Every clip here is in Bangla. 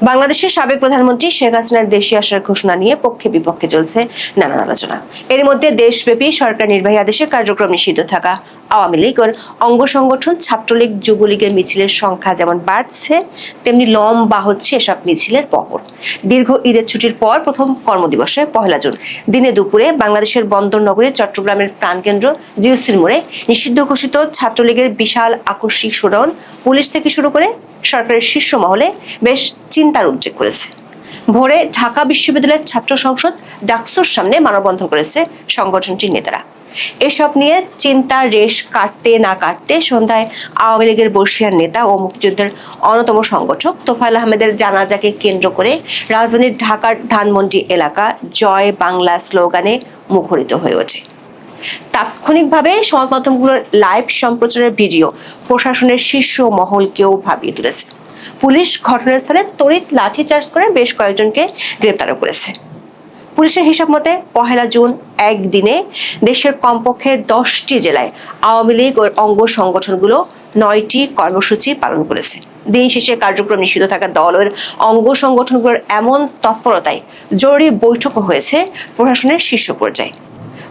বাংলাদেশের সাবেক প্রধানমন্ত্রী শেখ হাসিনার দেশে আসার ঘোষণা নিয়ে পক্ষে বিপক্ষে চলছে নানান আলোচনা। এর মধ্যে দেশব্যাপী সরকার নির্বাহী আদেশে কার্যক্রম নিষিদ্ধ থাকা আওয়ামী লীগ ও অঙ্গ সংগঠন ছাত্রলীগ যুবলীগের মিছিলের সংখ্যা যেমন বাড়ছে, তেমনি লম্বা হচ্ছে এসব মিছিলের পহর। দীর্ঘ ঈদের ছুটির পর প্রথম কর্মদিবসে পহেলা জুন দিনে দুপুরে বাংলাদেশের বন্দর নগরী চট্টগ্রামের প্রাণকেন্দ্র জিওসির মোড়ে নিষিদ্ধ ঘোষিত ছাত্রলীগের বিশাল আকস্মিক শোডাউন পুলিশ থেকে শুরু করে সরকারের শীর্ষ মহলে বেশ চিন্তার উদ্রেক করেছে। ভোরে ঢাকা বিশ্ববিদ্যালয়ের ছাত্র সংসদ ডাকসুর সামনে মানববন্ধন করেছে সংগঠনটির নেতারা। এসব নিয়ে চিন্তার রেশ কাটতে না কাটতে সন্ধ্যায় আওয়ামী লীগের বর্ষিয়ান নেতা ও মুক্তিযুদ্ধের অন্যতম সংগঠক তোফায়েল আহমেদের জানাজাকে কেন্দ্র করে রাজধানীর ঢাকার ধানমন্ডি এলাকা জয় বাংলা স্লোগানে মুখরিত হয়ে ওঠে। তাৎক্ষণিকভাবে সংবাদ মাধ্যমগুলোর লাইভ সম্প্রচারের ভিডিও প্রশাসনের শীর্ষ মহলকেও ভাবিয়ে তুলেছে। পুলিশ ঘটনাস্থলে তড়িৎ লাঠিচার্জ করে বেশ কয়েকজনকে গ্রেপ্তারও করেছে। পুলিশের হিসাব মতে পহেলা জুন একদিনে দেশের কমপক্ষে 10টি জেলায় আওয়ামী লীগ ও অঙ্গ সংগঠনগুলো 9টি কর্মসূচি পালন করেছে। দিন শেষে কার্যক্রম নিষিদ্ধ থাকা দলের অঙ্গ সংগঠনগুলোর এমন তৎপরতায় জরুরি বৈঠকও হয়েছে প্রশাসনের শীর্ষ পর্যায়ে।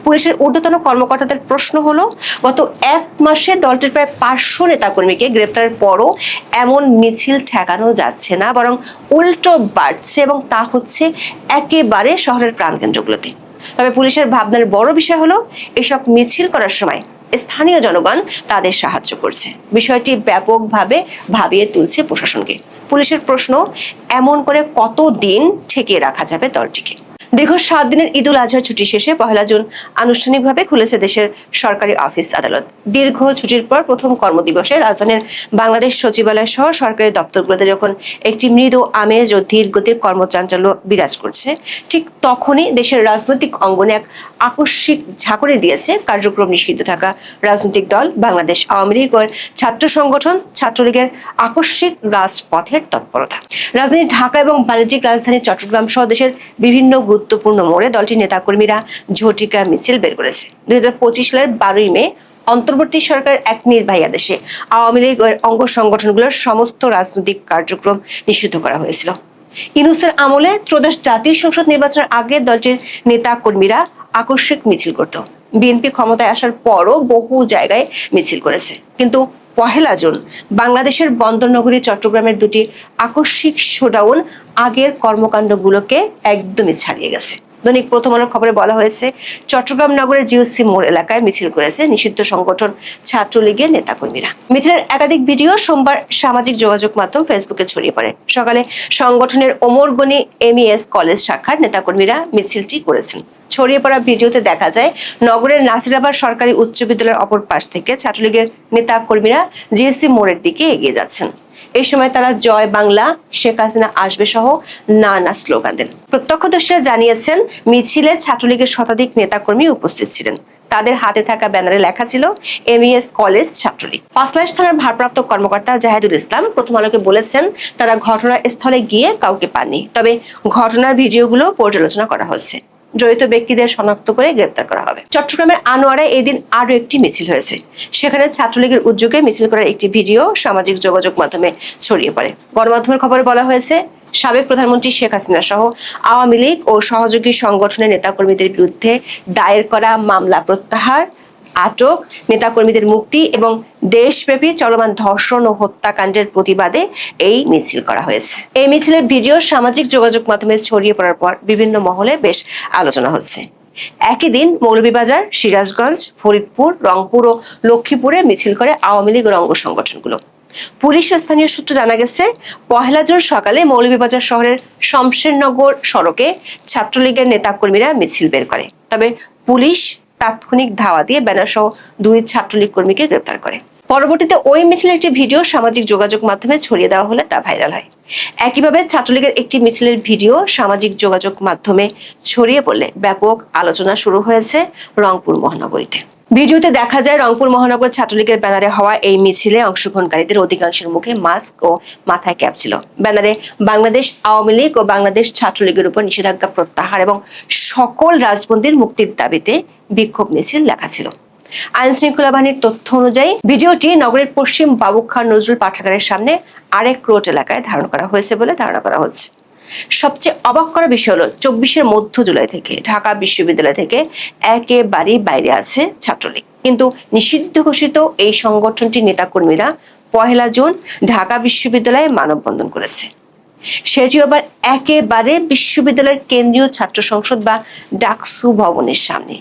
পুলিশের ঊর্ধ্বতন কর্মকর্তাদের প্রশ্ন হলো, গত 1 মাসে দলটির প্রায় 500 নেতাকর্মীকে গ্রেপ্তারের পরও এমন মিছিল ঠেকানো যাচ্ছে না, বরং উল্টো বাড়ছে, এবং তা হচ্ছে একেবারে শহরের প্রাণকেন্দ্রগুলোতে। তবে পুলিশের ভাবনার বড় বিষয় হলো, এসব মিছিল করার সময় স্থানীয় জনগণ তাদের সাহায্য করছে। বিষয়টি ব্যাপকভাবে ভাবিয়ে তুলছে প্রশাসনকে। পুলিশের প্রশ্ন, এমন করে কতদিন ঠেকিয়ে রাখা যাবে দলটিকে? দীর্ঘ 7 দিনের ঈদ উল আজহার ছুটি শেষে পহেলা জুন আনুষ্ঠানিকভাবে খুলেছে দেশের সরকারি অফিস আদালত। দীর্ঘ ছুটির পর প্রথম কর্মদিবসে রাজধানীর বাংলাদেশ সচিবালয় সহ সরকারি দপ্তরগুলোতে যখন একটি মৃদু আমেজ ও ধীর গতির কর্মচাঞ্চল্য বিরাজ করছে, ঠিক তখনই দেশের রাজনৈতিক অঙ্গনে এক আকস্মিক ঝাঁকুনি দিয়েছে কার্যক্রম নিষিদ্ধ থাকা রাজনৈতিক দল বাংলাদেশ আওয়ামী লীগ ও ছাত্র সংগঠন ছাত্রলীগের আকস্মিক রাজপথের তৎপরতা। রাজধানী ঢাকা এবং বাণিজ্যিক রাজধানী চট্টগ্রাম সহ দেশের বিভিন্ন গুরুত্বপূর্ণ মোড়ে দলটির নেতাকর্মীরা ঝটিকা মিছিল বের করেছে। 2025 সালের 12ই মে অন্তর্বর্তী সরকারের এক নির্বাহী আদেশে আওয়ামী লীগ ও অঙ্গ সংগঠনগুলোর সমস্ত রাজনৈতিক কার্যক্রম নিষিদ্ধ করা হয়েছিল। ইউনূসের আমলে ত্রয়োদশ জাতীয় সংসদ নির্বাচনের আগে দলটির নেতা কর্মীরা আকস্মিক মিছিল করত। বিএনপি ক্ষমতায় আসার পরও বহু জায়গায় মিছিল করেছে, কিন্তু পহেলা জুন বাংলাদেশের বন্দরনগরী চট্টগ্রামের দুটি আকস্মিক শোডাউন আগের কর্মকাণ্ডগুলোকে একদমই ছাড়িয়ে গেছে। দৈনিক প্রথম আলোর খবরে বলা হয়েছে, চট্টগ্রাম নগরের জিওসি মোড় এলাকায় মিছিল করেছে নিষিদ্ধ সংগঠন ছাত্রলীগের নেতাকর্মীরা। মিছিলের একাধিক ভিডিও সোমবার সামাজিক যোগাযোগ মাধ্যম ফেসবুকে ছড়িয়ে পড়ে। সকালে সংগঠনের ওমরগনি এমইএস কলেজ শাখার নেতাকর্মীরা মিছিলটি করেছেন। ছড়িয়ে পড়া ভিডিওতে দেখা যায়, নগরের নাসিরাবাদ সরকারি উচ্চ বিদ্যালয়ের অপর পাশ থেকে ছাত্রলীগের নেতা কর্মীরা জিএসসি মোড়ের দিকে এগিয়ে যাচ্ছেন। এই সময় তারা জয় বাংলা, শেখ হাসিনা আসবে সহ নানা স্লোগান দেন। প্রত্যক্ষদর্শীরা জানিয়েছেন, মিছিলে ছাত্রলীগের শতাধিক নেতাকর্মী উপস্থিত ছিলেন। তাদের হাতে থাকা ব্যানারে লেখা ছিল এমইএস কলেজ ছাত্রলীগ। পাঁচলাইশ থানার ভারপ্রাপ্ত কর্মকর্তা জাহেদুল ইসলাম প্রথম আলোকে বলেছেন, তারা ঘটনাস্থলে গিয়ে কাউকে পাননি, তবে ঘটনার ভিডিওগুলো পর্যালোচনা করা হচ্ছে। জড়িত ব্যক্তিদের শনাক্ত করে গ্রেপ্তার করা হবে। চট্টগ্রামের আনোয়ারায় এদিন আরো একটি মিছিল হয়েছে। সেখানে ছাত্রলীগের উদ্যোগে মিছিল করার একটি ভিডিও সামাজিক যোগাযোগ মাধ্যমে ছড়িয়ে পড়ে। গণমাধ্যমের খবরে বলা হয়েছে, সাবেক প্রধানমন্ত্রী শেখ হাসিনা সহ আওয়ামী লীগ ও সহযোগী সংগঠনের নেতাকর্মীদের বিরুদ্ধে দায়ের করা মামলা প্রত্যাহার, আটক, নেতাকর্মীদের মুক্তি এবং দেশব্যাপী চলমান ধর্ষণ ও হত্যাকাণ্ডের প্রতিবাদে এই মিছিল করা হয়েছে। এই মিছিলের ভিডিও সামাজিক যোগাযোগ মাধ্যমে ছড়িয়ে পড়ার পর বিভিন্ন মহলে বেশ আলোচনা হচ্ছে। একই দিন মৌলভীবাজার, সিরাজগঞ্জ, ফরিদপুর, রংপুর ও লক্ষ্মীপুরে মিছিল করে আওয়ামী লীগ ও অঙ্গ সংগঠনগুলো। পুলিশ ও স্থানীয় সূত্র জানা গেছে, পহেলা জুন সকালে মৌলভীবাজার শহরের শমশেরনগর সড়কে ছাত্রলীগের নেতাকর্মীরা মিছিল বের করে। তবে পুলিশ তাৎক্ষণিক ধাওয়া দিয়ে ব্যানার সহ 2 ছাত্রলীগ কর্মীকে গ্রেপ্তার করে। পরবর্তীতে ওই মিছিলের একটি ভিডিও সামাজিক যোগাযোগ মাধ্যমে ছড়িয়ে দেওয়া হলে তা ভাইরাল হয়। একইভাবে ছাত্রলীগের একটি মিছিলের ভিডিও সামাজিক যোগাযোগ মাধ্যমে ছড়িয়ে পড়লে ব্যাপক আলোচনা শুরু হয়েছে রংপুর মহানগরীতে। ভিডিওতে দেখা যায়, রংপুর মহানগর ছাত্রলীগের ব্যানারে হওয়া এই মিছিলে অংশগ্রহণকারীদের অধিকাংশের মুখে মাস্ক ও মাথায় ক্যাপ ছিল। ব্যানারে বাংলাদেশ আওয়ামী লীগ ও বাংলাদেশ ছাত্রলীগের উপর নিষেধাজ্ঞা প্রত্যাহার এবং সকল রাজবন্দীর মুক্তির দাবিতে বিক্ষোভ মিছিল লেখা ছিল। আইন শৃঙ্খলা বাহিনীর তথ্য অনুযায়ী ভিডিওটি নগরের পশ্চিম বাবুখান নজরুল পাঠাগারের সামনে আরেক রোড এলাকায় ধারণ করা হয়েছে বলে ধারণা করা হচ্ছে। সবচেয়ে অবাক করা বিষয় হলো 24 মধ্য জুলাই থেকে ঢাকা বিশ্ববিদ্যালয় থেকে একেবারেই বাইরে আছে ছাত্রলীগ, কিন্তু নিষিদ্ধ ঘোষিত এই সংগঠনটির নেতাকর্মীরা 1 জুন ঢাকা বিশ্ববিদ্যালয়ে মানববন্ধন করেছে, সেটি আবার একেবারে বিশ্ববিদ্যালয়ের কেন্দ্রীয় ছাত্র সংসদ বা ডাকসু ভবনের সামনে।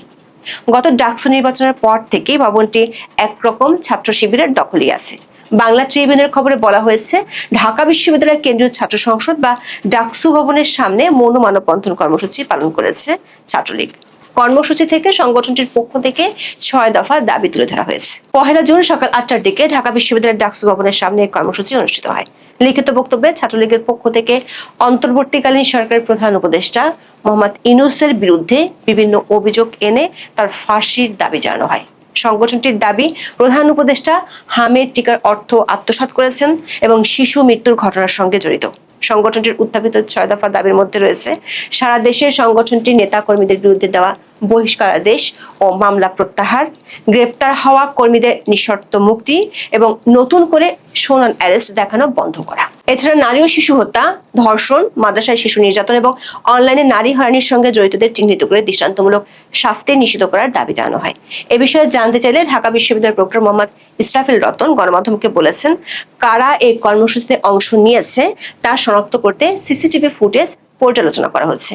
গত ডাকসু নির্বাচনের পর থেকে ভবনটি একরকম ছাত্র শিবিরের দখলই আছে। বাংলা ট্রিবিউনের খবরে বলা হয়েছে, ঢাকা বিশ্ববিদ্যালয়ের কেন্দ্রীয় ছাত্র সংসদ বা ডাকসু ভবনের সামনে মৌন মানববন্ধন কর্মসূচি পালন করেছে ছাত্রলীগ। কর্মসূচি থেকে সংগঠনটির পক্ষ থেকে 6 দফা দাবি তুলে ধরা হয়েছে। 1 জুন সকাল 8টার দিকে ঢাকা বিশ্ববিদ্যালয়ের ডাকসু ভবনের সামনে এই কর্মসূচি অনুষ্ঠিত হয়। লিখিত বক্তব্যে ছাত্রলীগের পক্ষ থেকে অন্তর্বর্তীকালীন সরকারের প্রধান উপদেষ্টা মোহাম্মদ ইউনূসের বিরুদ্ধে বিভিন্ন অভিযোগ এনে তার ফাঁসির দাবি জানানো হয়। সংগঠনটির দাবি, প্রধান উপদেষ্টা হামেদ টিকার অর্থ আত্মসাৎ করেছেন এবং শিশু মৃত্যুর ঘটনার সঙ্গে জড়িত। সংগঠনটির উত্থাপিত 6 দফা দাবির মধ্যে রয়েছে সারা দেশে সংগঠনটির নেতা কর্মীদের বিরুদ্ধে দেওয়া বহিষ্কারাদেশ ও মামলা প্রত্যাহার, গ্রেপ্তার হওয়া কর্মীদের নিঃশর্ত মুক্তি এবং নতুন করে সোনান অ্যারেস্ট দেখানো বন্ধ করা। এছাড়া নারী ও শিশু হত্যা, ধর্ষণ, মাদ্রাসায় শিশু নির্যাতন এবং অনলাইনে নারী হয়রানির সঙ্গে জড়িতদের চিহ্নিত করে দৃষ্টান্তমূলক শাস্তি নিশ্চিত করার দাবি জানানো হয়। এ বিষয়ে জানতে চাইলে ঢাকা বিশ্ববিদ্যালয়ের প্রক্টর মোহাম্মদ ইসরাফিল রতন গণমাধ্যমকে বলেছেন, কারা এই কর্মসূচিতে অংশ নিয়েছে তা শনাক্ত করতে সিসিটিভি ফুটেজ পর্যালোচনা করা হচ্ছে।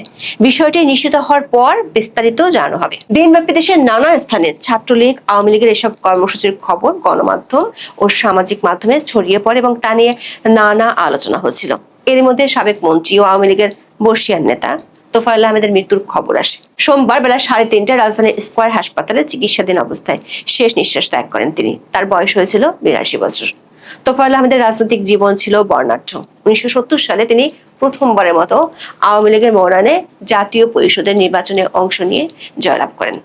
বিষয়টি নিশ্চিত হওয়ার পর বিস্তারিত জানানো হবে। দিনব্যাপী দেশের নানা স্থানে ছাত্রলীগ, আওয়ামী লীগের এসব কর্মসূচির খবর গণমাধ্যম ও সামাজিক মাধ্যমে ছড়িয়ে পড়ে এবং তা নিয়ে নানা আলোচনা হচ্ছিল। এর মধ্যে সাবেক মন্ত্রী ও আওয়ামী লীগের বর্ষিয়ান নেতা তোফায়েল আহমেদের মৃত্যুর খবর আসে। সোমবার বেলা 3:30টায় রাজধানীর স্কয়ার হাসপাতালে চিকিৎসাধীন অবস্থায় শেষ নিঃশ্বাস ত্যাগ করেন তিনি। তার বয়স হয়েছিল 82 বছর। তোফায়েল আহমেদের রাজনৈতিক জীবন ছিল বর্ণাঢ্য। 1970 সালে তিনি প্রথমবারের মতো আওয়ামী লীগের মনোনয়নে জাতীয় পরিষদের নির্বাচনে অংশ নিয়ে জয়লাভ করেন।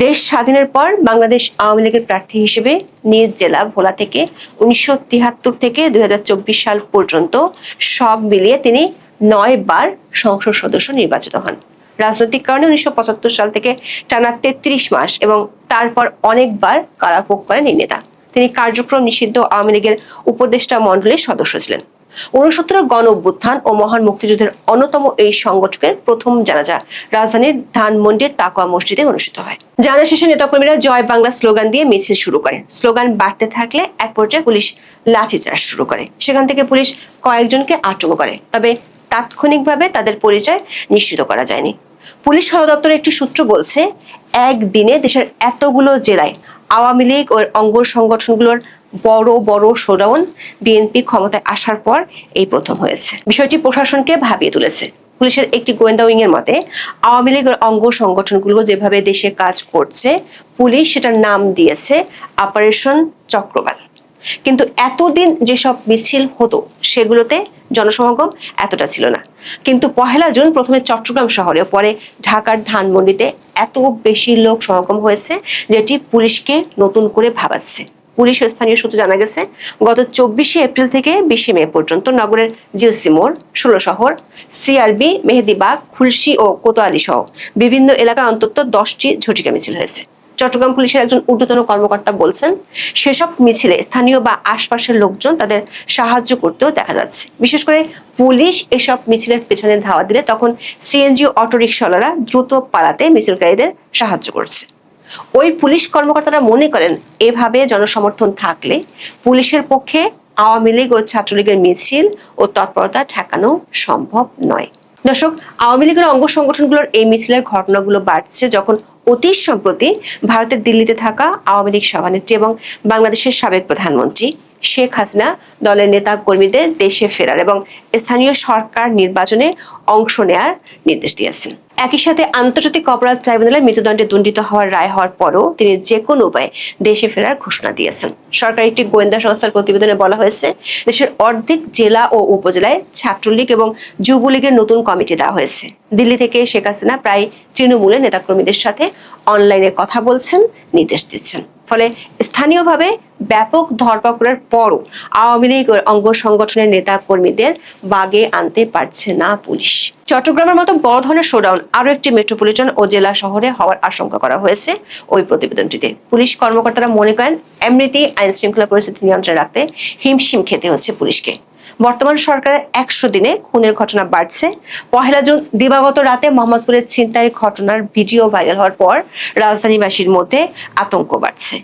দেশ স্বাধীনের পর বাংলাদেশ আওয়ামী লীগের প্রার্থী হিসেবে নিজ জেলা ভোলা থেকে 1973 থেকে 2024 সাল পর্যন্ত সব মিলিয়ে তিনি 9 বার সংসদ সদস্য নির্বাচিত হন। রাজনৈতিক কারণে 1975 সাল থেকে টানা 33 মাস এবং তারপর অনেকবার কারাভোগ করেন এই নেতা। তিনি কার্যক্রম নিষিদ্ধ আওয়ামী লীগের উপদেষ্টা মণ্ডলীর সদস্য ছিলেন। 69 গণ অভ্যুত্থান ও মহান মুক্তিযুদ্ধের অন্যতম এই সংগঠকের প্রথম জানাজা রাজধানীর ধানমন্ডির তাকওয়া মসজিদে অনুষ্ঠিত হয়। জানাজা শেষে নেতাকর্মীরা জয় বাংলা স্লোগান দিয়ে মিছিল শুরু করে। স্লোগান বাড়তে থাকলে এক পর্যায়ে পুলিশ লাঠিচার্জ শুরু করে। সেখান থেকে পুলিশ কয়েকজনকে আটক করে, তবে তাৎক্ষণিকভাবে তাদের পরিচয় নিশ্চিত করা যায়নি। পুলিশ সদর দপ্তরের একটি সূত্র বলছে, একদিনে দেশের এতগুলো জেলায় আওয়ামী লীগ ও অঙ্গ সংগঠনগুলোর বড় বড় শোডাউন বিএনপি ক্ষমতায় আসার পর এই প্রথম হয়েছে। বিষয়টি প্রশাসনকে ভাবিয়ে তুলেছে। পুলিশের একটি গোয়েন্দা উইং এর মতে, আওয়ামী লীগের অঙ্গ সংগঠনগুলো যেভাবে দেশে কাজ করছে, পুলিশ সেটার নাম দিয়েছে অপারেশন চক্রবাল। কিন্তু এতদিন যেসব মিছিল হতো সেগুলোতে জনসমাগম এতটা ছিল না। কিন্তু 1 জুন প্রথমে চট্টগ্রাম শহরে, পরে ঢাকার ধানমন্ডিতে এত বেশি লোক সমাগম হয়েছে, যেটি পুলিশকে নতুন করে ভাবাচ্ছে। পুলিশ ও স্থানীয় সূত্রে জানা গেছে, গত 24 এপ্রিল থেকে 20 মে পর্যন্ত নগরের জিওসি মোড়, 16 শহর, সিআরবি, মেহেদীবাগ, খুলশী ও কোতোয়ালি সহ বিভিন্ন এলাকায় অন্তত 10টি ঝটিকা মিছিল হয়েছে। চট্টগ্রাম পুলিশের একজন ঊর্ধ্বতন কর্মকর্তা বলছেন, সেসব মিছিলে স্থানীয় বা আশপাশের লোকজন তাদের সাহায্য করতেও দেখা যাচ্ছে। বিশেষ করে পুলিশ এসব মিছিলের পেছনে ধাওয়া দিলে তখন সিএনজি ও অটোরিকশাওয়ালারা দ্রুত পালাতে মিছিলকারীদের সাহায্য করছে। ওই পুলিশ কর্মকর্তারা মনে করেন, এভাবে জনসমর্থন থাকলে পুলিশের পক্ষে আওয়ামী লীগ ও ছাত্রলীগের মিছিল ও তৎপরতা ঠেকানো সম্ভব নয়। দর্শক, আওয়ামী লীগের অঙ্গ সংগঠনগুলোর এই মিছিলের ঘটনাগুলো বাড়ছে যখন অতি সম্প্রতি ভারতের দিল্লিতে থাকা আওয়ামী লীগ সভানেত্রী এবং বাংলাদেশের সাবেক প্রধানমন্ত্রী শেখ হাসিনা দলের নেতা কর্মীদের দেশে ফেরার এবং স্থানীয় সরকার নির্বাচনে অংশ নেয়ার নির্দেশ দিয়েছেন। একই সাথে আন্তর্জাতিক অপরাধ ট্রাইব্যুনালে মৃত্যুদণ্ডে দণ্ডিত হওয়ার রায় হওয়ার পরও তিনি যে কোনো উপায়ে দেশে ফেরার ঘোষণা দিয়েছেন। সরকারি একটি গোয়েন্দা সংস্থার প্রতিবেদনে বলা হয়েছে, দেশের অর্ধেক জেলা ও উপজেলায় ছাত্রলীগ এবং যুবলীগের নতুন কমিটি দেওয়া হয়েছে। দিল্লি থেকে শেখ হাসিনা প্রায় তৃণমূলের নেতাকর্মীদের সাথে অনলাইনে কথা বলছেন, নির্দেশ দিচ্ছেন। ফলে স্থানীয়ভাবে ব্যাপক ধরপাকড়ের পরও আওয়ামী লীগ অঙ্গ সংগঠনের নেতা কর্মীদের বাগে আনতে পারছে না পুলিশ। চট্টগ্রামের মতো বড় ধরনের শোডাউন আরো একটি মেট্রোপলিটন ও জেলা শহরে হওয়ার আশঙ্কা করা হয়েছে ওই প্রতিবেদনটিতে। পুলিশ কর্মকর্তারা মনে করেন এমনিতেই আইন শৃঙ্খলা পরিস্থিতি নিয়ন্ত্রণে রাখতে হিমশিম খেতে হচ্ছে পুলিশকে। বর্তমান সরকারের 100 দিনে খুনের ঘটনা বাড়ছে। 1 জুন দিবাগত রাতে মোহাম্মদপুরের ছিনতাই ঘটনার ভিডিও ভাইরাল হওয়ার পর রাজধানীবাসীর মধ্যে আতঙ্ক বাড়ছে।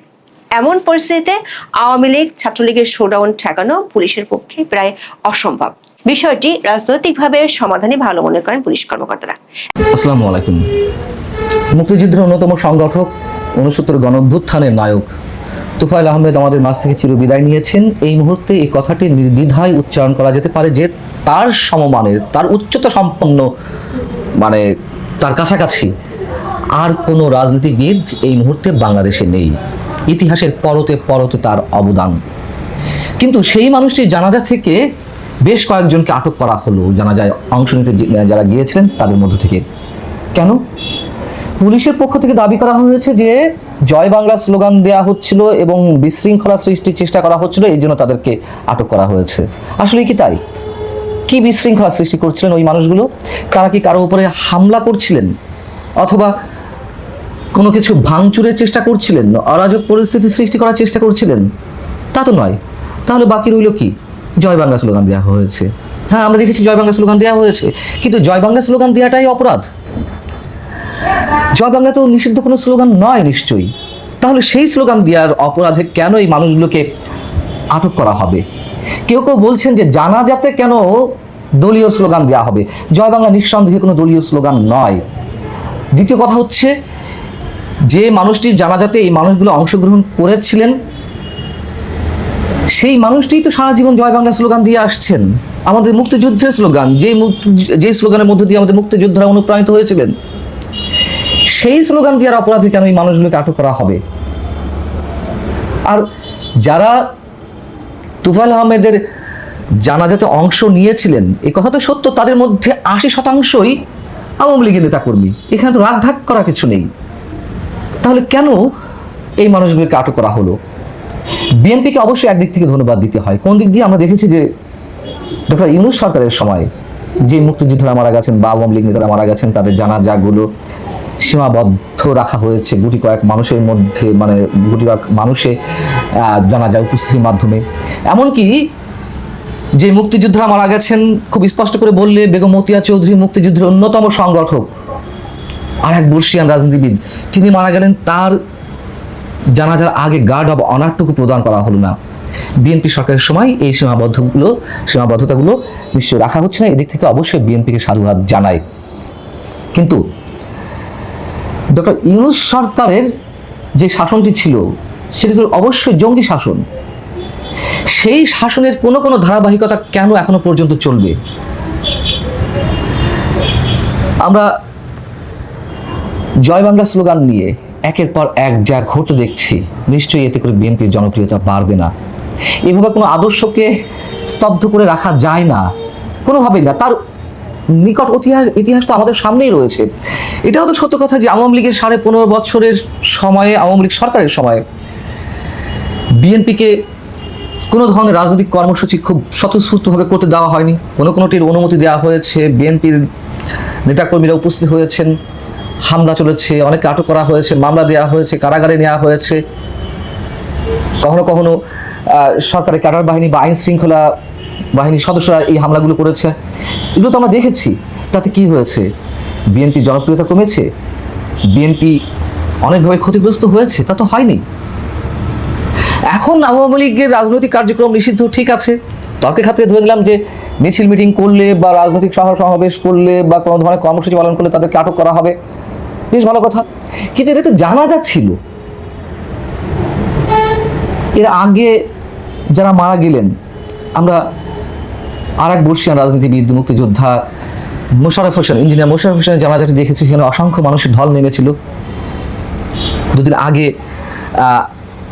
এমন পরিস্থিতিতে আওয়ামী লীগ ছাত্রলীগের শোডাউন ঠেকানো পুলিশের পক্ষে প্রায় অসম্ভব। বিষয়টি রাজনৈতিকভাবে সমাধানই ভালো মনে করেন পুলিশ কর্মকর্তারা। আসসালামু আলাইকুম। মুক্তিযুদ্ধের অন্যতম সংগঠক, ৬৯ গণঅভ্যুত্থানের নায়ক তুফাইল আহমেদ আমাদের মাঝ থেকে চিরবিদায় নিয়েছেন। এই মুহূর্তে এই কথাটি নির্দ্বিধায় উচ্চারণ করা যেতে পারে যে তার সমমানের, তার উচ্চতা সম্পন্ন, মানে তার কাছাকাছি আর কোনো রাজনীতিবিদ এই মুহূর্তে বাংলাদেশে নেই। ইতিহাসের পরতে পরতে তার অবদান। কিন্তু সেই মানুষটির জানাজা থেকে বেশ কয়েকজনকে আটক করা হলো, জানাজায় অংশ নিতে যারা গিয়েছিলেন তাদের মধ্য থেকে। কেন? পুলিশের পক্ষ থেকে দাবি করা হয়েছে যে জয় বাংলা স্লোগান দেওয়া হচ্ছিল এবং বিশৃঙ্খলা সৃষ্টির চেষ্টা করা হচ্ছিল, এই জন্য তাদেরকে আটক করা হয়েছে। আসলে কি তাই? কি বিশৃঙ্খলা সৃষ্টি করছিলেন ওই মানুষগুলো? তারা কি কারো উপরে হামলা করছিলেন, অথবা কোনো কিছু ভাঙচুরের চেষ্টা করছিলেন, অরাজক পরিস্থিতি সৃষ্টি করার চেষ্টা করছিলেন? তা তো নয়। তাহলে বাকি রইল কি? জয় বাংলা স্লোগান দেওয়া হয়েছে। হ্যাঁ, আমরা দেখেছি জয় বাংলা স্লোগান দেওয়া হয়েছে, কিন্তু জয় বাংলা স্লোগান দেওয়াটাই অপরাধ। জয় বাংলা তো নিষিদ্ধ কোনো স্লোগান নয় নিশ্চয়ই। তাহলে সেই স্লোগান দেওয়ার অপরাধে কেন এই মানুষগুলোকে আটক করা হবে? কেউ কেউ বলছেন যে জানাজাতে কেন দলীয় স্লোগান দেওয়া হবে। জয় বাংলা নিঃসন্দেহে কোনো দলীয় স্লোগান নয়। দ্বিতীয় কথা হচ্ছে, যে মানুষটির জানাজাতে এই মানুষগুলো অংশগ্রহণ করেছিলেন, সেই মানুষটিই তো সারা জীবন জয় বাংলা স্লোগান দিয়ে আসছেন। আমাদের মুক্তিযুদ্ধের স্লোগান, যে স্লোগানের মধ্য দিয়ে আমাদের মুক্তিযোদ্ধারা অনুপ্রাণিত হয়েছিলেন, সেই স্লোগান দেওয়ার অপরাধে কেন এই মানুষগুলোকে আটক করা হবে? আর যারা তুফাইল আহমেদের জানাজাতে অংশ নিয়েছিলেন, এই কথা তো সত্য, তাদের মধ্যে 80%ই আওয়ামী লীগের নেতাকর্মী। এখানে তো রাগ ঢাক করা কিছু নেই। তাহলে কেন এই মানুষগুলোকে আটক করা হলো? বিএনপিকে অবশ্যই একদিক থেকে ধন্যবাদ দিতে হয়। কোন দিক দিয়ে? আমরা দেখেছি যে ডক্টর ইউনূস সরকারের সময় যে মুক্তিযোদ্ধারা মারা গেছেন বা আওয়ামী লীগ নেতারা মারা গেছেন, তাদের জানাজাগুলো সীমাবদ্ধ রাখা হয়েছে গুটি কয়েক মানুষের মধ্যে, মানে গুটি কয়েক মানুষে জানাজা উপস্থিতির মাধ্যমে। এমনকি যে মুক্তিযোদ্ধারা মারা গেছেন, খুব স্পষ্ট করে বললে বেগম মতিয়া চৌধুরী মুক্তিযুদ্ধের অন্যতম সংগঠক, আর এক বর্ষিয়ান রাজনীতিবিদ, তিনি মারা গেলেন, তার জানাজার আগে গার্ড অব অনারটুকু প্রদান করা হলো না। বিএনপি সরকারের সময় এই সীমাবদ্ধতাগুলো নিশ্চয়ই রাখা হচ্ছে না। এদিক থেকে অবশ্যই বিএনপিকে সাধুবাদ জানায়। কিন্তু ডক্টর ইউনূস সরকারের যে শাসনটি ছিল, সেটি তো অবশ্যই জঙ্গি শাসন। সেই শাসনের কোনো কোনো ধারাবাহিকতা কেন এখনো পর্যন্ত চলবে? আমরা জয় বাংলা স্লোগান নিয়ে একের পর এক যা ঘটতে দেখছি, নিশ্চয়ই এতে করে বিএনপির জনপ্রিয়তা বাড়বে না। এভাবে কোনো আদর্শকে স্তব্ধ করে রাখা যায় না, কোনোভাবেই না। তার নিকট ইতিহাস তো আমাদের সামনেই রয়েছে। এটাও তো সত্য কথা যে আওয়ামী লীগের 15.5 বছরের সময়ে, আওয়ামী লীগ সরকারের সময়ে বিএনপিকে কোনো ধরনের রাজনৈতিক কর্মসূচি খুব স্বতঃস্ফূর্তভাবে করতে দেওয়া হয়নি। কোনোটির অনুমতি দেওয়া হয়েছে, বিএনপির নেতাকর্মীরা উপস্থিত হয়েছেন, হামলা চলেছে, অনেকে আটক করা হয়েছে, মামলা দেওয়া হয়েছে, কারাগারে নেওয়া হয়েছে। কখনো কখনো সরকারের ক্যাডার বাহিনী বা আইন শৃঙ্খলা বাহিনীর সদস্যরা এই হামলাগুলো করেছে। এগুলো তো আমরা দেখেছি। তাতে কি হয়েছে? বিএনপির জনপ্রিয়তা কমেছে? বিএনপি অনেকভাবে ক্ষতিগ্রস্ত হয়েছে? তা তো হয়নি। এখন আওয়ামী লীগের রাজনৈতিক কার্যক্রম নিষিদ্ধ, ঠিক আছে। তর্কের খাতিরে ধরে নিলাম যে মিছিল মিটিং করলে বা রাজনৈতিক সমাবেশ করলে বা কোনো ধরনের কর্মসূচি পালন করলে তাদেরকে আটক করা হবে, বেশ ভালো কথা। কিন্তু এটা তো জানাজা ছিল। এর আগে যারা মারা গেলেন, আমরা আর এক বর্ষিয়ান রাজনীতিবিদ, মুক্তিযোদ্ধা মোশাররফ হোসেন, ইঞ্জিনিয়ার মোশাররফ হোসেনের জানাজাটি দেখেছি। সেখানে অসংখ্য মানুষের ঢল নেমেছিল। দুদিন আগে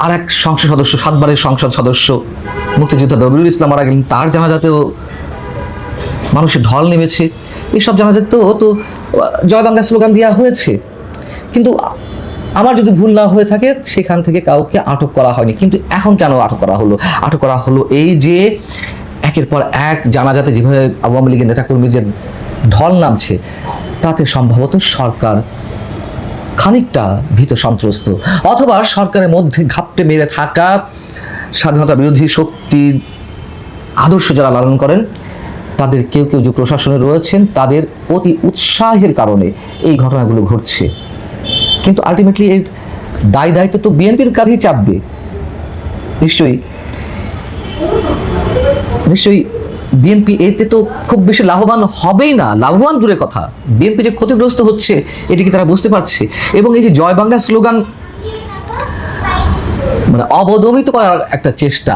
আর এক সংসদ সদস্য, 7 বারের সংসদ সদস্য মুক্তিযোদ্ধা দবিরুল ইসলাম মারা গেলেন, তার জানাজাতেও মানুষের ঢল নেমেছে। এইসব জানাজাতেও তো জয় বাংলা স্লোগান দেওয়া হয়েছে। কিন্তু আমার যদি ভুল না হয়ে থাকে সেখান থেকে কাউকে আটক করা হয়নি, কিন্তু এখন কেন আটক করা হলো? আটক করা হলো এই যে একের পর এক জানাজাতে যেভাবে আওয়ামী লীগের নেতাকর্মীদের ঢল নামছে, তাতে সম্ভবত সরকার খানিকটা ভীত সন্ত্রস্ত, অথবা সরকারের মধ্যে ঘাপটে মেরে থাকা স্বাধীনতা বিরোধী শক্তির আদর্শ যারা লালন করেন, তাদের কেউ কেউ যে প্রশাসনে রয়েছেন তাদের অতি উৎসাহের কারণে এই ঘটনাগুলো ঘটছে। কিন্তু আলটিমেটলি এর দায়িত্ব তো বিএনপির কাঁধেই চাপবে। নিশ্চয়ই বিএনপি এতে তো খুব বেশি লাভবান হবেই না, লাভবান দূরের কথা, বিএনপি যে ক্ষতিগ্রস্ত হচ্ছে এটি কি তারা বুঝতে পারছে? এবং এই যে জয় বাংলা স্লোগান মানে অবদমিত করার একটা চেষ্টা,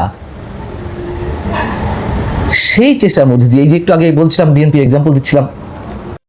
সেই চেষ্টার মধ্যে দিয়ে এই যে একটু আগে বলছিলাম বিএনপি এক্সাম্পল দিচ্ছিলাম,